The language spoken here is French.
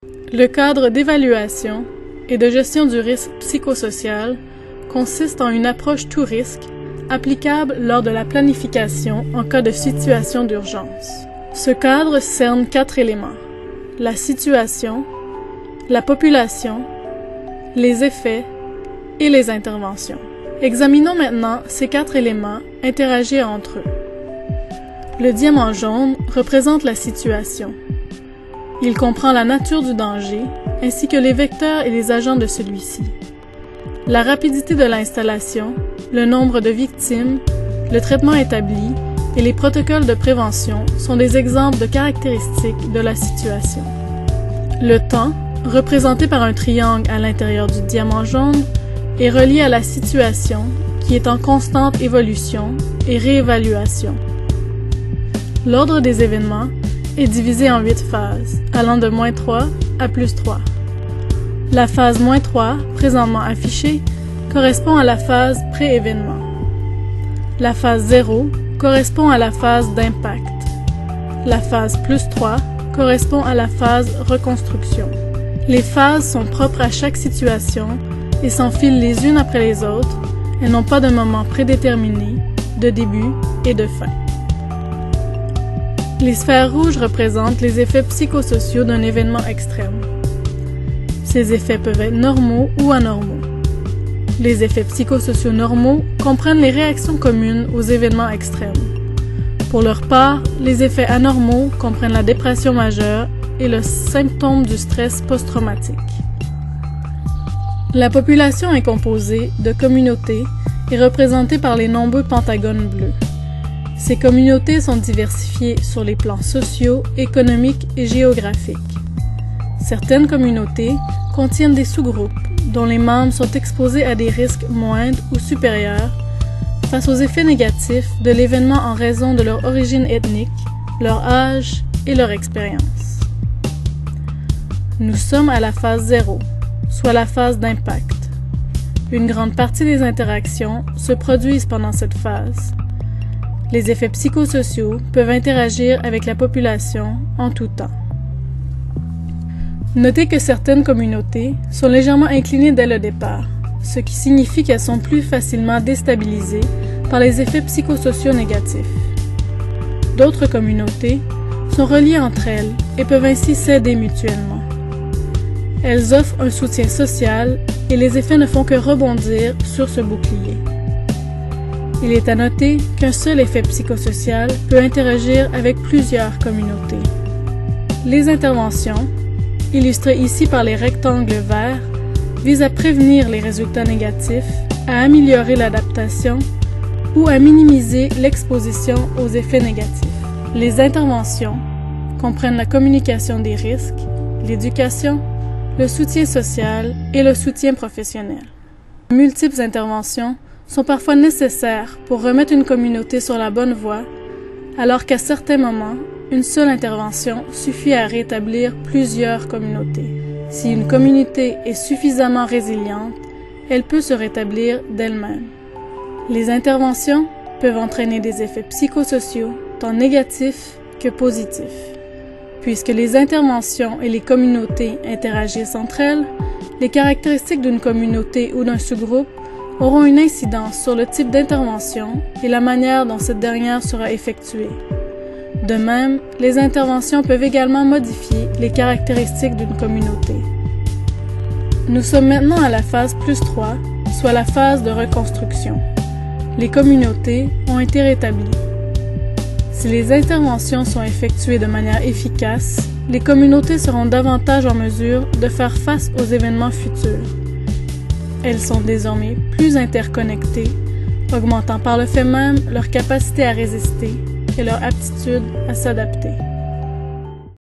Le cadre d'évaluation et de gestion du risque psychosocial consiste en une approche tout risque applicable lors de la planification en cas de situation d'urgence. Ce cadre cerne 4 éléments: la situation, la population, les effets et les interventions. Examinons maintenant ces 4 éléments interagir entre eux. Le diamant jaune représente la situation. Il comprend la nature du danger, ainsi que les vecteurs et les agents de celui-ci. La rapidité de l'installation, le nombre de victimes, le traitement établi et les protocoles de prévention sont des exemples de caractéristiques de la situation. Le temps, représenté par un triangle à l'intérieur du diamant jaune, est relié à la situation, qui est en constante évolution et réévaluation. L'ordre des événements est divisé en 8 phases, allant de -3 à +3. La phase -3, présentement affichée, correspond à la phase pré-événement. La phase 0 correspond à la phase d'impact. La phase +3 correspond à la phase reconstruction. Les phases sont propres à chaque situation et s'enfilent les unes après les autres. Elles n'ont pas de moment prédéterminé, de début et de fin. Les sphères rouges représentent les effets psychosociaux d'un événement extrême. Ces effets peuvent être normaux ou anormaux. Les effets psychosociaux normaux comprennent les réactions communes aux événements extrêmes. Pour leur part, les effets anormaux comprennent la dépression majeure et le symptôme du stress post-traumatique. La population est composée de communautés et représentée par les nombreux pentagones bleus. Ces communautés sont diversifiées sur les plans sociaux, économiques et géographiques. Certaines communautés contiennent des sous-groupes dont les membres sont exposés à des risques moindres ou supérieurs face aux effets négatifs de l'événement en raison de leur origine ethnique, leur âge et leur expérience. Nous sommes à la phase 0, soit la phase d'impact. Une grande partie des interactions se produisent pendant cette phase. Les effets psychosociaux peuvent interagir avec la population en tout temps. Notez que certaines communautés sont légèrement inclinées dès le départ, ce qui signifie qu'elles sont plus facilement déstabilisées par les effets psychosociaux négatifs. D'autres communautés sont reliées entre elles et peuvent ainsi s'aider mutuellement. Elles offrent un soutien social et les effets ne font que rebondir sur ce bouclier. Il est à noter qu'un seul effet psychosocial peut interagir avec plusieurs communautés. Les interventions, illustrées ici par les rectangles verts, visent à prévenir les résultats négatifs, à améliorer l'adaptation ou à minimiser l'exposition aux effets négatifs. Les interventions comprennent la communication des risques, l'éducation, le soutien social et le soutien professionnel. Multiples interventions sont parfois nécessaires pour remettre une communauté sur la bonne voie, alors qu'à certains moments, une seule intervention suffit à rétablir plusieurs communautés. Si une communauté est suffisamment résiliente, elle peut se rétablir d'elle-même. Les interventions peuvent entraîner des effets psychosociaux, tant négatifs que positifs. Puisque les interventions et les communautés interagissent entre elles, les caractéristiques d'une communauté ou d'un sous-groupe auront une incidence sur le type d'intervention et la manière dont cette dernière sera effectuée. De même, les interventions peuvent également modifier les caractéristiques d'une communauté. Nous sommes maintenant à la phase +3, soit la phase de reconstruction. Les communautés ont été rétablies. Si les interventions sont effectuées de manière efficace, les communautés seront davantage en mesure de faire face aux événements futurs. Elles sont désormais plus interconnectées, augmentant par le fait même leur capacité à résister et leur aptitude à s'adapter.